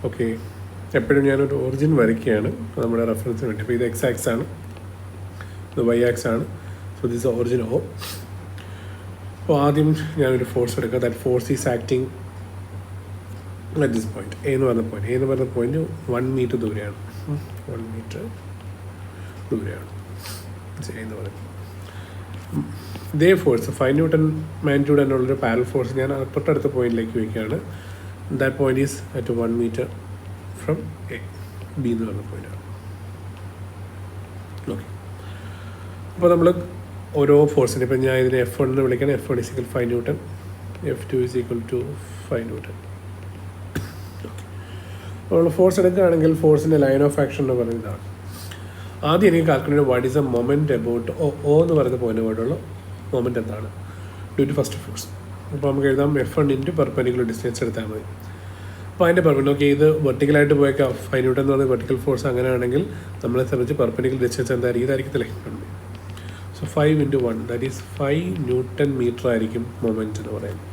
Okay, എപ്പോഴും ഞാനൊരു origin വരയ്ക്കുകയാണ് നമ്മുടെ റെഫറൻസിന് വേണ്ടി. അപ്പോൾ ഇത് എക്സ് ആക്സ് ആണ്, ഇത് വൈ ആക്സ് ആണ്. സോ ദിസ് ഒറിജിൻ ഓ. അപ്പോൾ ആദ്യം ഞാനൊരു ഫോഴ്സ് എടുക്കുക. That force is acting at this point. A എന്ന് പറഞ്ഞ പോയിന്റ് 1 മീറ്റർ ദൂരെയാണ്. 1 മീറ്റർ ദൂരെയാണ് എന്ന് പറയുന്നത്. ഇതേ ഫോഴ്സ് 5 ന്യൂട്ടൺ മാഗ്നിറ്റ്യൂഡ് എന്നുള്ളൊരു പാരൽ ഫോഴ്സ് ഞാൻ തൊട്ടടുത്ത പോയിന്റിലേക്ക് വയ്ക്കുകയാണ്. That point is at 1 metre from A. B എന്ന് പറഞ്ഞ പോയിന്റാണ്. ഓക്കെ, അപ്പോൾ നമ്മൾ ഓരോ ഫോഴ്സിന്, ഇപ്പം ഞാൻ ഇതിനെ F1 എന്ന് വിളിക്കണം. F1 is equal 5 newton, F2 is equal to 5 newton. Okay, നമ്മൾ ഫോഴ്സ് എടുക്കുകയാണെങ്കിൽ ഫോഴ്സിൻ്റെ ലൈൻ ഓഫ് ആക്ഷൻ എന്ന് പറയുന്നതാണ്. ആദ്യം എനിക്ക് calculate what is a moment about O എന്ന് പറയുന്ന പോയിന്റ് അബൌട്ടുള്ള മൊമെൻറ്റ് എന്താണ് ഡ്യൂ ടു ഫസ്റ്റ് ഫോഴ്സ്. അപ്പോൾ നമുക്ക് എഴുതാം F1 ഇൻറ്റു പെർപെൻഡിക്കുലർ ഡിസ്റ്റൻസ് എടുത്താൽ മതി. അപ്പോൾ അതിൻ്റെ പെർപെൻഡിക്കുലർ, ഓക്കെ, ഇത് വെർട്ടിക്കലായിട്ട് പോയേക്കാം 5 ന്യൂട്ടൺ എന്ന് പറയുന്നത് വെർട്ടിക്കൽ ഫോഴ്സ്. അങ്ങനെയാണെങ്കിൽ നമ്മളെ സംബന്ധിച്ച് പെർപെൻഡിക്കുലർ ഡിസ്റ്റൻസ് എന്തായിരിക്കും? ഇതായിരിക്കത്തില്ലേ. So 5 into 1 that is 5 newton metre ആയിരിക്കും മൊമെൻറ്റ് എന്ന് പറയുന്നത്.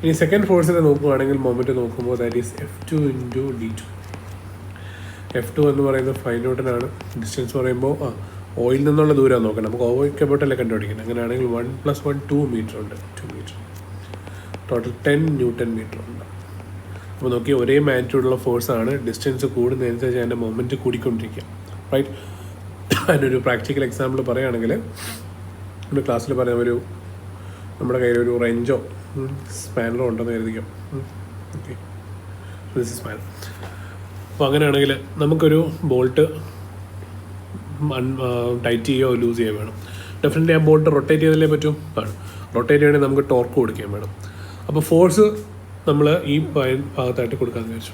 ഇനി സെക്കൻഡ് ഫോഴ്സിനെ നോക്കുകയാണെങ്കിൽ മൊമെൻറ്റ് നോക്കുമ്പോൾ that is F2 into D2. F2 എന്ന് പറയുന്നത് 5 ന്യൂട്ടൺ ആണ്. ഡിസ്റ്റൻസ് പറയുമ്പോൾ ഓയിൽ നിന്നുള്ള ദൂരം നോക്കണം. നമുക്ക് ഓയ്ക്ക് അബൌട്ടല്ലേ കണ്ടുപിടിക്കണം. അങ്ങനെയാണെങ്കിൽ 1 + 1 2 മീറ്റർ ഉണ്ട്. 2 മീറ്റർ ടോട്ടൽ 10 ന്യൂട്ടൺ മീറ്റർ ഉണ്ട്. അപ്പോൾ നോക്കി, ഒരേ മാഗ്നിറ്റ്യൂഡുള്ള ഫോഴ്സാണ്. ഡിസ്റ്റൻസ് കൂടുന്നതനുസരിച്ച് അതിൻ്റെ മൊമെൻറ്റ് കൂടിക്കൊണ്ടിരിക്കുക. റൈറ്റ്. അതിനൊരു പ്രാക്ടിക്കൽ എക്സാമ്പിൾ പറയുകയാണെങ്കിൽ, ഒരു ക്ലാസ്സിൽ പറയാം, നമ്മുടെ കയ്യിൽ ഒരു റെഞ്ചോ സ്പാനറോ ഉണ്ടെന്ന് കരുതിക്കാം. Okay, this is spanner. അപ്പോൾ അങ്ങനെയാണെങ്കിൽ നമുക്കൊരു ബോൾട്ട് ടൈറ്റ് ചെയ്യുകയോ ലൂസ് ചെയ്യുകയോ വേണം. ഡെഫിനറ്റ്ലി ആ ബോൾട്ട് റൊട്ടേറ്റ് ചെയ്താലേ പറ്റും. റൊട്ടേറ്റ് ചെയ്യണമെങ്കിൽ നമുക്ക് ടോർക്ക് കൊടുക്കുകയും വേണം. അപ്പോൾ ഫോഴ്സ് നമ്മൾ ഈ ഭാഗത്തായിട്ട് കൊടുക്കാമെന്ന് വിചാരിച്ചു.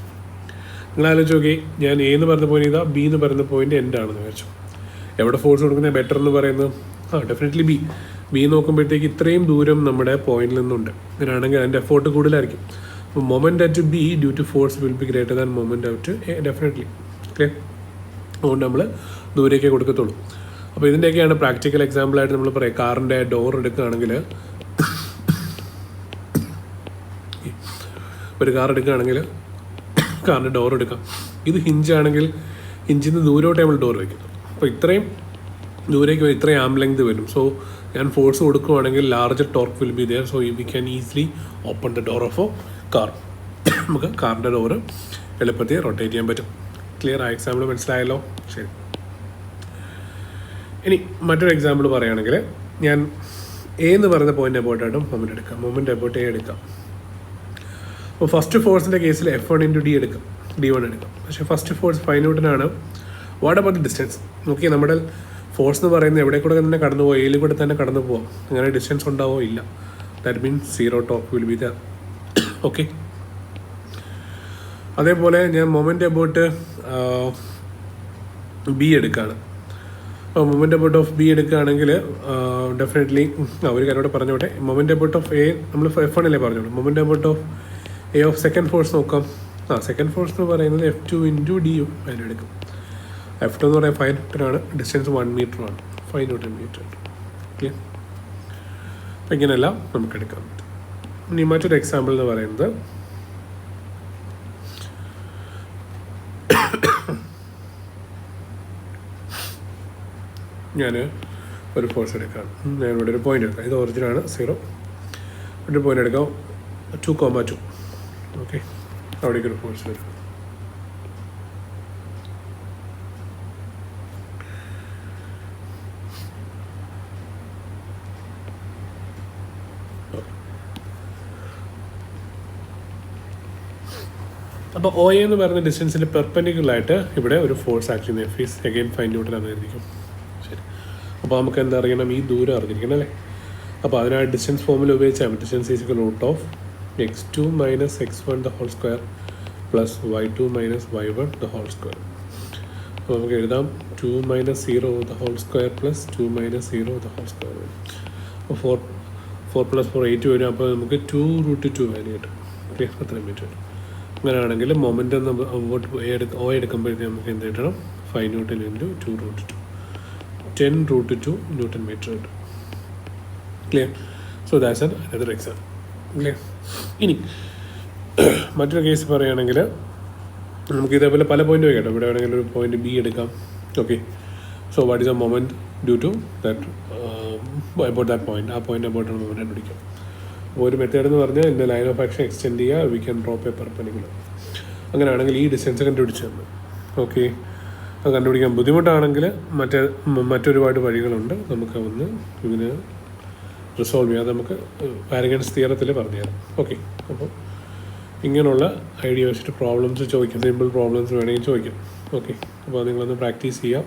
നിങ്ങൾ ആലോചിച്ച് നോക്കി, ഞാൻ എ എന്ന് പറഞ്ഞ പോയിന്റ് ഇതാ, ബി എന്ന് പറയുന്ന പോയിന്റ് എൻ്റെ ആണെന്ന് വിചാരിച്ചു. എവിടെ ഫോഴ്സ് കൊടുക്കുന്നത് ബെറ്റർ എന്ന് പറയുന്നത് ഡെഫിനറ്റ്ലി ബി നോക്കുമ്പോഴത്തേക്ക് ഇത്രയും ദൂരം നമ്മുടെ പോയിന്റിൽ നിന്നുണ്ട്. അങ്ങനെയാണെങ്കിൽ അതിൻ്റെ എഫോർട്ട് കൂടുതലായിരിക്കും. അപ്പോൾ moment at B due to force will be greater than moment at A definitely. Okay, അതുകൊണ്ട് നമ്മൾ ദൂരേക്കേ കൊടുക്കത്തുള്ളൂ. അപ്പോൾ ഇതിൻ്റെയൊക്കെയാണ് പ്രാക്ടിക്കൽ എക്സാമ്പിളായിട്ട് നമ്മൾ പറയാം. കാറിൻ്റെ ഡോർ എടുക്കുകയാണെങ്കിൽ, ഒരു കാർ എടുക്കുകയാണെങ്കിൽ കാറിൻ്റെ ഡോർ എടുക്കാം. ഇത് ഹിഞ്ചാണെങ്കിൽ ഹിഞ്ചിൽ നിന്ന് ദൂരോട്ട് നമ്മൾ ഡോർ വയ്ക്കുന്നു. അപ്പോൾ ഇത്രയും ദൂരേക്ക് വരും, ഇത്രയും ആം ലെങ്ത് വരും. സോ ഞാൻ ഫോഴ്സ് കൊടുക്കുകയാണെങ്കിൽ larger torque will be there. So we can easily open the door of a car. നമുക്ക് കാറിൻ്റെ ഡോറ് എളുപ്പത്തിൽ റൊട്ടേറ്റ് ചെയ്യാൻ പറ്റും. ക്ലിയർ ആ എക്സാമ്പിൾ മനസ്സിലായല്ലോ? ശരി. ഇനി മറ്റൊരു എക്സാമ്പിൾ പറയുകയാണെങ്കിൽ, ഞാൻ എ എന്ന് പറയുന്ന പോയിന്റ് അബൌട്ടായിട്ടും മൊമെൻറ്റ് എടുക്കാം. മൊമെൻറ്റ് അബൌട്ട് എ എടുക്കാം. അപ്പോൾ ഫസ്റ്റ് ഫോഴ്സിൻ്റെ കേസിൽ F1 ഇൻറ്റു D എടുക്കാം, D1 എടുക്കാം. പക്ഷേ ഫസ്റ്റ് ഫോഴ്സ് 5 ന്യൂട്ടൺ ആണ്. What about the distance? നോക്കി, നമ്മുടെ ഫോഴ്സ് എന്ന് പറയുന്നത് എവിടെ കൂടെ തന്നെ കടന്നു പോകും, എയിൽ കൂടെ തന്നെ കടന്നു പോകാം. അങ്ങനെ ഡിസ്റ്റൻസ് ഉണ്ടാവോ? ഇല്ല. That means 0 torque will B the. Okay, അതേപോലെ ഞാൻ മൊമെൻറ്റ് അബൌട്ട് ബി എടുക്കുകയാണ്. അപ്പോൾ മൊമെൻറ്റ് അബൌട്ട് ഓഫ് ബി എടുക്കുകയാണെങ്കിൽ ഡെഫിനറ്റ്ലി ഒരു കാര്യം കൂടെ പറഞ്ഞോട്ടെ. മൊമെൻറ്റ് അബൌട്ട് ഓഫ് എ നമ്മൾ F1 അല്ലേ പറഞ്ഞോളൂ. Moment about of A of second force നോക്കാം. സെക്കൻഡ് ഫോഴ്സ് എന്ന് പറയുന്നത് F2 ഇൻറ്റു D അതിനെടുക്കും. F2 എന്ന് പറയുന്നത് 5 ന്യൂട്ടൺ ആണ്. ഡിസ്റ്റൻസ് 1 മീറ്റർ ആണ്. 5 ന്യൂട്ടൺ മീറ്റർ. ഓക്കെ, അപ്പം ഇങ്ങനെയെല്ലാം നമുക്ക് എടുക്കാൻ പറ്റും. ഇനി മറ്റൊരു എക്സാമ്പിൾ എന്ന് പറയുന്നത്, ഞാൻ ഒരു ഫോഴ്സ് എടുക്കാം. ഞാനിവിടെ ഒരു പോയിന്റ് എടുക്കാം. ഇത് ഒറിജിനാണ് 0. ഒരു പോയിന്റ് എടുക്കാം 2,2. ഓക്കെ, അവിടേക്ക് ഒരു ഫോഴ്സ് വരും. അപ്പോൾ OA എന്ന് പറയുന്ന ഡിസ്റ്റൻസിൻ്റെ പെർപെൻഡിക്കുലറായിട്ട് ഇവിടെ ഒരു ഫോഴ്സ് ആക്ട് ചെയ്യുന്ന F ഈസ് അഗെയിൻ 5 ന്യൂട്ടൺ ആയിരിക്കും. ശരി, അപ്പോൾ നമുക്ക് എന്താ അറിയണം? ഈ ദൂരം അറിഞ്ഞിരിക്കണം അല്ലേ? അപ്പോൾ അതിനായി ഡിസ്റ്റൻസ് ഫോമിൽ ഉപയോഗിച്ചാൽ distance is equal √(x2 - x1) the whole square plus y2 - y1 the whole square. അപ്പോൾ നമുക്ക് എഴുതാം 2 - 0 the whole square plus 2 - 0 the whole square വരും. അപ്പോൾ 4 + 4 8 വരും. അപ്പോൾ നമുക്ക് 2√2 വാല്യൂ കിട്ടും. ഓക്കെ, അത്രയും മീറ്റർ വരും. അങ്ങനെയാണെങ്കിൽ മൊമെൻ്റ് അങ്ങോട്ട് O എടുക്കുമ്പോഴത്തേക്ക് നമുക്ക് എന്ത് കിട്ടണം? 5 ന്യൂട്ടൺ ഇൻറ്റു 2√2 10√2 ന്യൂട്ടൺ മീറ്റർ കിട്ടും. Clear? So that's another example. Clear? ഇനി മറ്റൊരു കേസ് പറയുകയാണെങ്കിൽ നമുക്ക് ഇതേപോലെ പല പോയിന്റ് വയ്ക്കട്ടോ. ഇവിടെ വേണമെങ്കിൽ ഒരു പോയിന്റ് ബി എടുക്കാം. Okay, so what is a moment due to that about that point, ആ പോയിന്റ് അബൌട്ടാണ് മൊമെൻറ്റ് കണ്ടുപിടിക്കാം. അപ്പോൾ ഒരു മെത്തേഡ് എന്ന് പറഞ്ഞാൽ ഇതിൻ്റെ ലൈൻ ഓഫ് ആക്ഷൻ എക്സ്റ്റെൻഡ് ചെയ്യുക, we can drop a perpendicular. അങ്ങനെയാണെങ്കിൽ ഈ ഡിസ്റ്റൻസ് കണ്ടുപിടിച്ചു തന്നു. ഓക്കെ, അത് കണ്ടുപിടിക്കാൻ ബുദ്ധിമുട്ടാണെങ്കിൽ മറ്റൊരുപാട് വഴികളുണ്ട്. നമുക്ക് ഒന്ന് ഇതിന് റിസോൾവ് ചെയ്യാം. അത് നമുക്ക് വാരിയൻസ് തിയറത്തിൽ പറഞ്ഞുതരാം. ഓക്കെ, അപ്പോൾ ഇങ്ങനെയുള്ള ഐഡിയ വെച്ചിട്ട് പ്രോബ്ലംസ് ചോദിക്കാം, സിമ്പിൾ പ്രോബ്ലംസ് വേണമെങ്കിൽ ചോദിക്കാം. ഓക്കെ, അപ്പോൾ നിങ്ങളൊന്ന് പ്രാക്ടീസ് ചെയ്യാം.